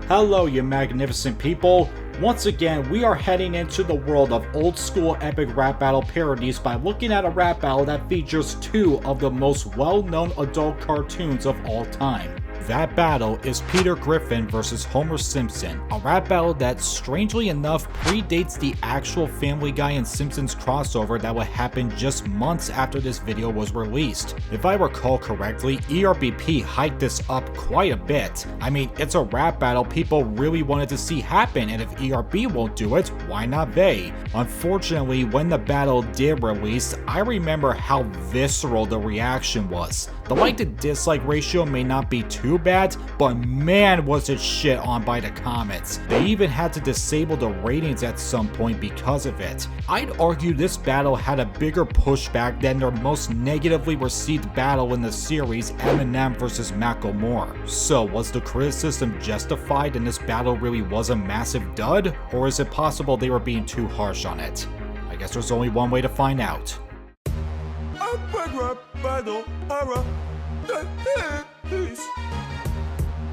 Hello, you magnificent people. Once again, we are heading into the world of old school epic rap battle parodies by looking at a rap battle that features two of the most well-known adult cartoons of all time. That battle is Peter Griffin versus Homer Simpson, a rap battle that strangely enough predates the actual Family Guy and Simpsons crossover that would happen just months after this video was released. If I recall correctly, ERBP hyped this up quite a bit. I mean, it's a rap battle people really wanted to see happen, and if ERB won't do it, why not they? Unfortunately, when the battle did release, I remember how visceral the reaction was. The like to dislike ratio may not be too bad, but man was it shit on by the comments. They even had to disable the ratings at some point because of it. I'd argue this battle had a bigger pushback than their most negatively received battle in the series, Eminem vs. Macklemore. So was the criticism justified and this battle really was a massive dud? Or is it possible they were being too harsh on it? I guess there's only one way to find out.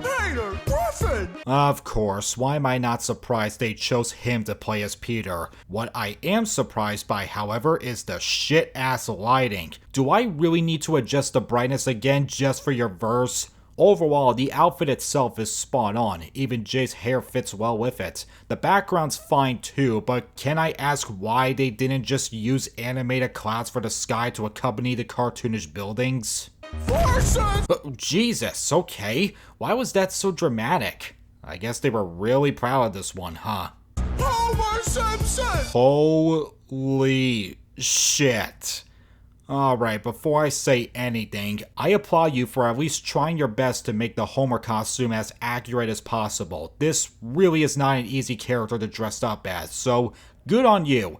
Peter Griffin! Of course, why am I not surprised they chose him to play as Peter? What I am surprised by, however, is the shit-ass lighting. Do I really need to adjust the brightness again just for your verse? Overall, the outfit itself is spot on, even Jay's hair fits well with it. The background's fine too, but can I ask why they didn't just use animated clouds for the sky to accompany the cartoonish buildings? Jesus, okay. Why was that so dramatic? I guess they were really proud of this one, huh? Homer Simpson! Holy shit. Alright, before I say anything, I applaud you for at least trying your best to make the Homer costume as accurate as possible. This really is not an easy character to dress up as, so good on you.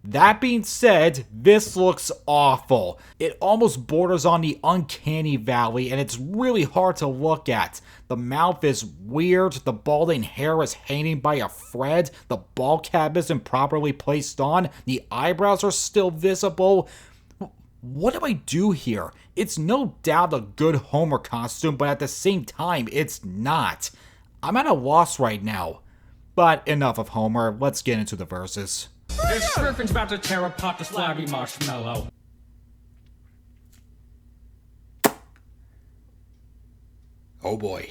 That being said, this looks awful. It almost borders on the uncanny valley and it's really hard to look at. The mouth is weird, the balding hair is hanging by a thread, the ball cap isn't properly placed on, the eyebrows are still visible. What do I do here? It's no doubt a good Homer costume, but at the same time, it's not. I'm at a loss right now. But enough of Homer, let's get into the verses. This Griffin's about to tear apart this flabby marshmallow. Oh boy.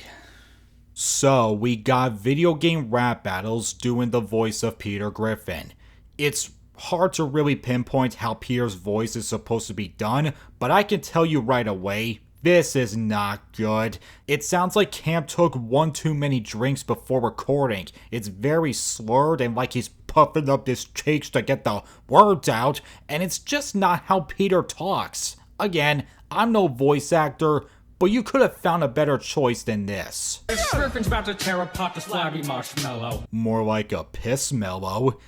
So, we got video game rap battles doing the voice of Peter Griffin. It's hard to really pinpoint how Peter's voice is supposed to be done, but I can tell you right away, this is not good. It sounds like Cam took one too many drinks before recording. It's very slurred and like he's puffing up his cheeks to get the words out, and it's just not how Peter talks. Again, I'm no voice actor, but you could have found a better choice than this. This Griffin's about to tear apart this flabby marshmallow. More like a piss mellow.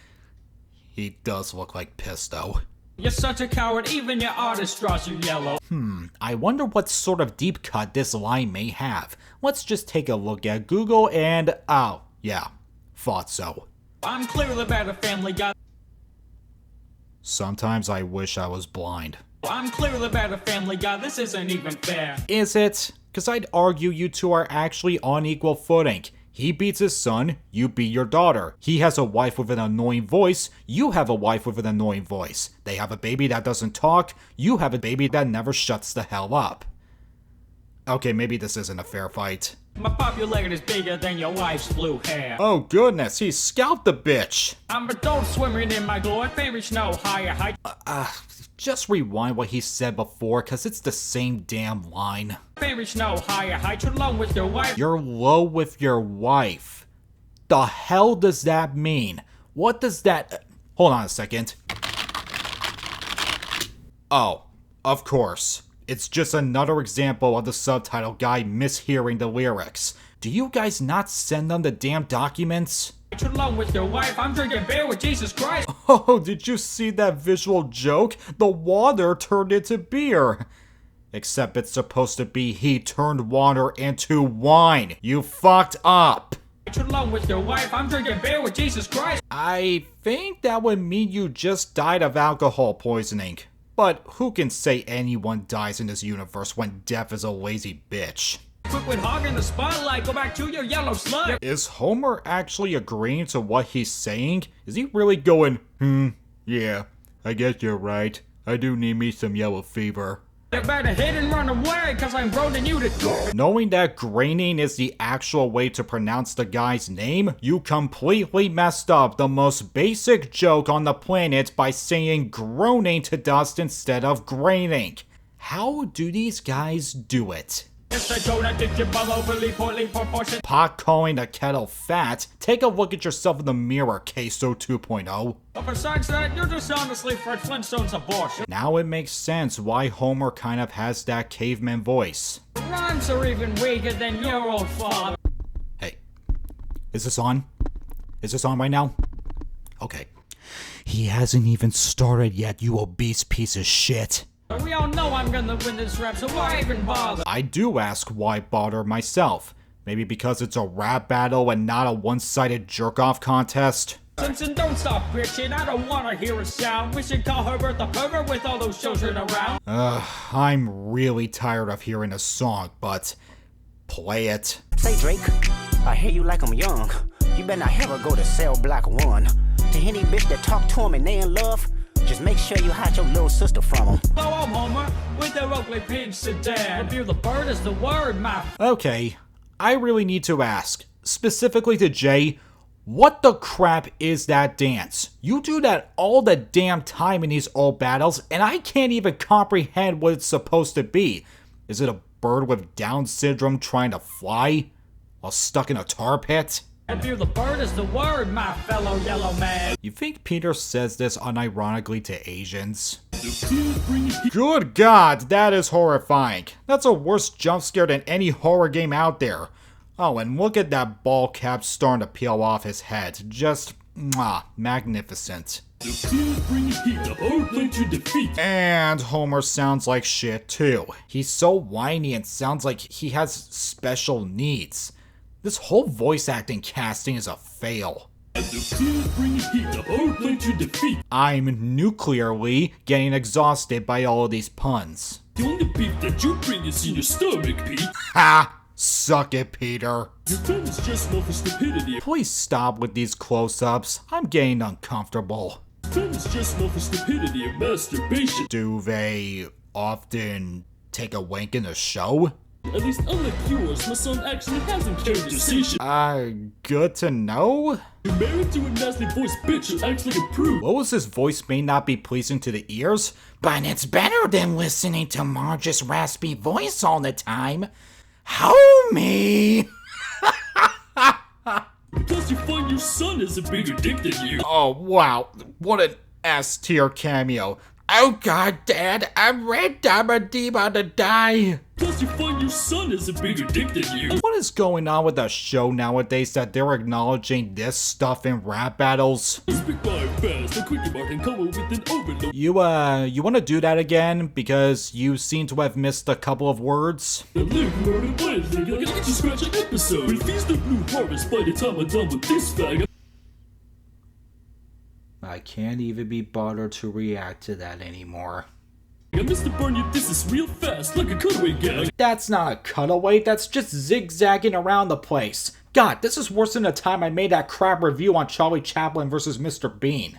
He does look like piss though. You're such a coward, even your artist draws you yellow. I wonder what sort of deep cut this line may have. Let's just take a look at Google and, oh, yeah, thought so. I'm clearly better Family Guy. Sometimes I wish I was blind. I'm clearly better Family Guy, this isn't even fair. Is it? Because I'd argue you two are actually on equal footing. He beats his son, you beat your daughter. He has a wife with an annoying voice, you have a wife with an annoying voice. They have a baby that doesn't talk, you have a baby that never shuts the hell up. Okay, maybe this isn't a fair fight. My popularity's bigger than your wife's blue hair. Oh goodness, he scalped the bitch! I'm a dog swimming in my glory, they reach no higher height. Just rewind what he said before, cause it's the same damn line. They reach no higher height, you're low with your wife. You're low with your wife. The hell does that mean? What does that... Hold on a second. Oh, of course. It's just another example of the subtitle guy mishearing the lyrics. Do you guys not send them the damn documents? You're low with your wife, I'm drinking beer with Jesus Christ. Oh, did you see that visual joke? The water turned into beer. Except it's supposed to be he turned water into wine. You fucked up. You're low with your wife, I'm drinking beer with Jesus Christ. I think that would mean you just died of alcohol poisoning. But who can say anyone dies in this universe when death is a lazy bitch? Quit Quit hogging the spotlight, go back to your yellow slug. Is Homer actually agreeing to what he's saying? Is he really going, yeah, I guess you're right. I do need me some yellow fever. You better hit and run away, cause I'm rolling you to... Knowing that graining is the actual way to pronounce the guy's name, you completely messed up the most basic joke on the planet by saying groaning to dust instead of graining. How do these guys do it? Pot calling a kettle fat? Take a look at yourself in the mirror, Queso 2.0. But besides that, you're just honestly Fred Flintstone's abortion. Now it makes sense why Homer kind of has that caveman voice. Rhymes are even weaker than your old father. Hey, is this on? Is this on right now? Okay. He hasn't even started yet, you obese piece of shit. We all know I'm gonna win this rap, so why even bother? I do ask why bother myself. Maybe because it's a rap battle and not a one-sided jerk-off contest? Simpson, don't stop bitching, I don't wanna hear a sound. We should call her Bertha Pervert with all those children around. I'm really tired of hearing a song, but play it. Say Drake, I hear you like I'm young. You better not ever go to cell block 1. To any bitch that talk to him and they in love, just make sure you hide your little sister from him. Go on, Homer, with their ugly pink sedan. Review the bird is the word, my... Okay, I really need to ask, specifically to Jay, what the crap is that dance? You do that all the damn time in these old battles, and I can't even comprehend what it's supposed to be. Is it a bird with Down syndrome trying to fly while stuck in a tar pit? Review the bird is the word, my fellow yellow man. You think Peter says this unironically to Asians? Good God, that is horrifying. That's a worse jump scare than any horror game out there. Oh, and look at that ball cap starting to peel off his head. Just, magnificent. And Homer sounds like shit too. He's so whiny and sounds like he has special needs. This whole voice acting casting is a fail. I'm nuclearly getting exhausted by all of these puns. The only beef that you bring is in your stomach, Pete. Ha! Suck it, Peter. Your pen is just known for stupidity. Please stop with these close-ups. I'm getting uncomfortable. Pen is just known for stupidity and masturbation. Do they often take a wank in a show? At least unlike yours, my son actually has a characterization. Good to know? You're married to a nasty voice bitch who acts like a prude. What was his voice may not be pleasing to the ears, but it's better than listening to Marge's raspy voice all the time. Homie! Because you find your son is a bigger dick than you. Oh, wow. What an S-tier cameo. Oh God, Dad, I'm red, I'm about to die. Plus you find your son is a bigger dick than you. What is going on with the show nowadays that they're acknowledging this stuff in rap battles? Speak by fast, a quickie mark and come up with an overload. You wanna do that again? Because you seem to have missed a couple of words. The lyrical and Wednesday, I gotta get you scratch an episode. We'll feast the blue harvest by the time I'm done with this fag. I can't even be bothered to react to that anymore. I missed the burn you this is real fast, like a cutaway gag. That's not a cutaway, that's just zigzagging around the place. God, this is worse than the time I made that crap review on Charlie Chaplin versus Mr. Bean.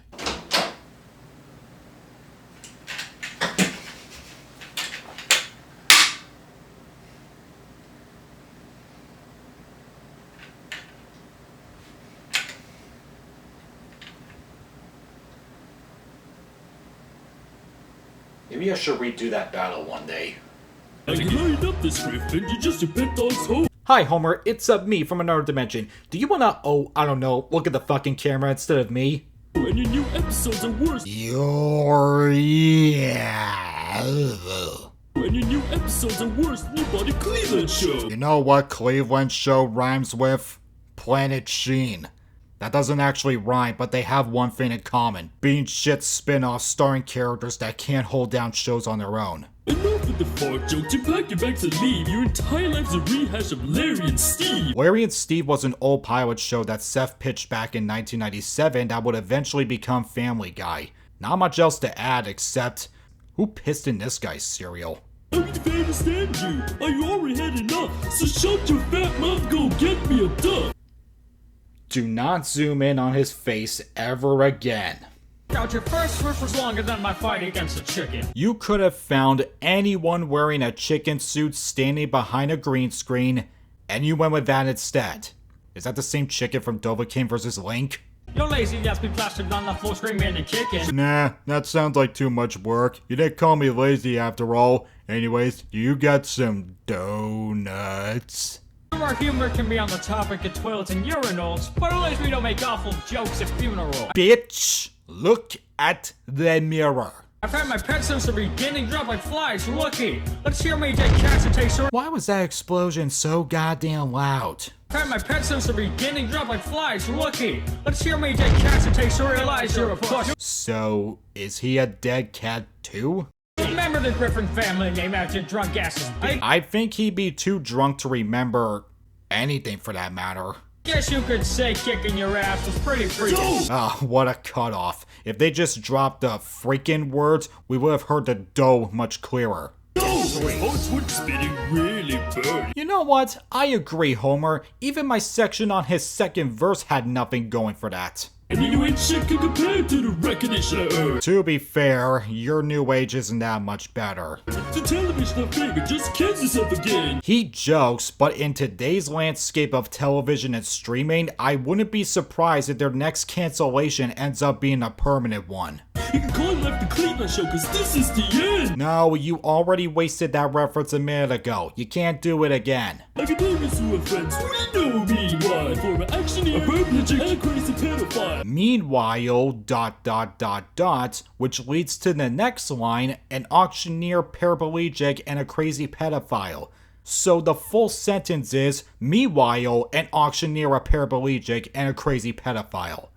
Maybe I should redo that battle one day. I can line up this Griffin, you just a pet dog's home. Hi Homer, it's me from another dimension. Do you wanna, I don't know, look at the fucking camera instead of me? And your new episodes are worse. And your new episodes are worse than your Buddy Cleveland show. You know what Cleveland show rhymes with? Planet Sheen. That doesn't actually rhyme, but they have one thing in common. Being shit spin-offs starring characters that can't hold down shows on their own. Enough with the fart jokes, you pack your bags and leave. Your entire life's a rehash of Larry and Steve. Larry and Steve was an old pilot show that Seth pitched back in 1997 that would eventually become Family Guy. Not much else to add except, who pissed in this guy's cereal? I really understand you. I already had enough, so shut your fat mouth, go get me a duck. Do not zoom in on his face ever again. Out your first verse was longer than my fight against a chicken. You could have found anyone wearing a chicken suit standing behind a green screen, and you went with that instead. Is that the same chicken from Dovahkiin vs. Link? Your lazy ass be plastered on the floor screaming and kicking. Nah, that sounds like too much work. You didn't call me lazy after all. Anyways, you got some donuts. Our humor can be on the topic of toilets and urinals, but at least we don't make awful jokes at funerals. Bitch, look at the mirror. I've had my pet since the beginning, drop like flies, rookie. Let's hear me take cats and taste her. Why was that explosion so goddamn loud? I've had my pet since the beginning, drop like flies, rookie. Let's hear me take cats and taste her, realize you're a puss. So, is he a dead cat too? Remember the Griffin family name after drunk asses. I think he'd be too drunk to remember anything for that matter. Guess you could say kicking your ass was pretty freaky. Ah, what a cutoff. If they just dropped the freaking words, we would have heard the dough much clearer. My heart's would spinning really burn. You know what? I agree, Homer. Even my section on his second verse had nothing going for that. And you ain't shit can compare to the recognition. To be fair, your new age isn't that much better. The television of fame, it just kills itself again. He jokes, but in today's landscape of television and streaming, I wouldn't be surprised if their next cancellation ends up being a permanent one. You can call Life the Cleveland Show, cause this is the end. No, you already wasted that reference a minute ago. You can't do it again. Academics who are friends, we know me. Why? For an actioneer, a bird pitcher, and a crazy pedophile. Meanwhile, ... which leads to the next line, an auctioneer, paraplegic, and a crazy pedophile. So the full sentence is, meanwhile, an auctioneer, a paraplegic, and a crazy pedophile.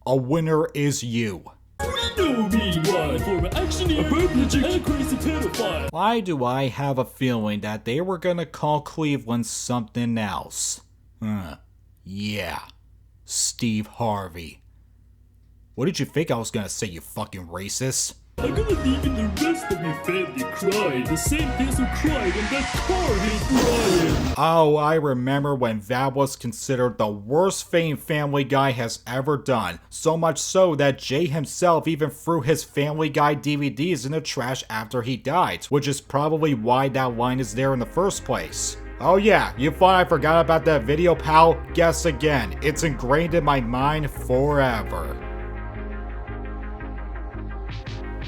A winner is you. We know me. Why? For an actioneer, a bird pitcher, and a crazy pedophile. Why do I have a feeling that they were gonna call Cleveland something else? Yeah. Steve Harvey. What did you think I was gonna say, you fucking racist? I'm gonna leave in the rest of your family crying. The same kids who cried when that car hit Brian. Oh, I remember when that was considered the worst thing Family Guy has ever done. So much so that Jay himself even threw his Family Guy DVDs in the trash after he died, which is probably why that line is there in the first place. Oh yeah, you thought I forgot about that video, pal? Guess again. It's ingrained in my mind forever.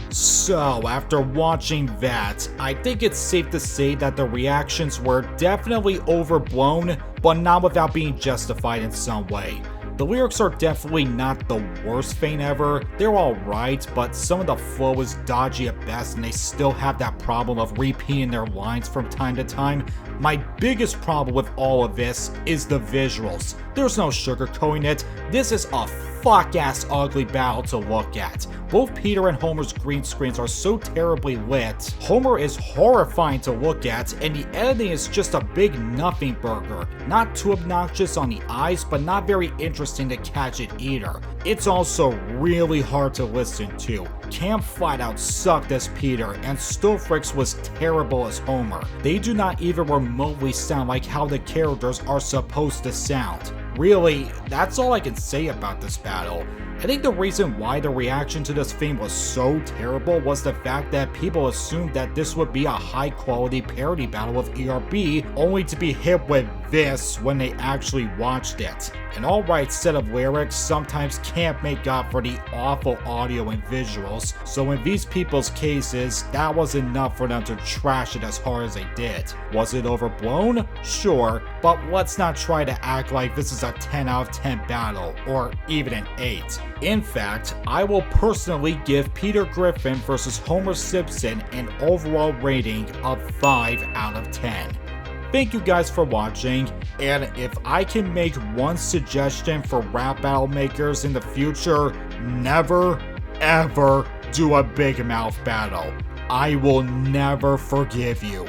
So, after watching that, I think it's safe to say that the reactions were definitely overblown, but not without being justified in some way. The lyrics are definitely not the worst thing ever. They're alright, but some of the flow is dodgy at best, and they still have that problem of repeating their lines from time to time. My biggest problem with all of this is the visuals. There's no sugarcoating it. This is a fuck-ass ugly battle to look at. Both Peter and Homer's green screens are so terribly lit. Homer is horrifying to look at, and the editing is just a big nothing burger. Not too obnoxious on the eyes, but not very interesting to catch it either. It's also really hard to listen to. Cam flat out sucked as Peter, and Stofrix was terrible as Homer. They do not even remotely sound like how the characters are supposed to sound. Really, that's all I can say about this battle. I think the reason why the reaction to this theme was so terrible was the fact that people assumed that this would be a high quality parody battle of ERB, only to be hit with this when they actually watched it. An alright set of lyrics sometimes can't make up for the awful audio and visuals, so in these people's cases, that was enough for them to trash it as hard as they did. Was it overblown? Sure, but let's not try to act like this is a 10 out of 10 battle, or even an 8. In fact, I will personally give Peter Griffin vs. Homer Simpson an overall rating of 5 out of 10. Thank you guys for watching, and if I can make one suggestion for rap battle makers in the future, never ever do a big mouth battle. I will never forgive you.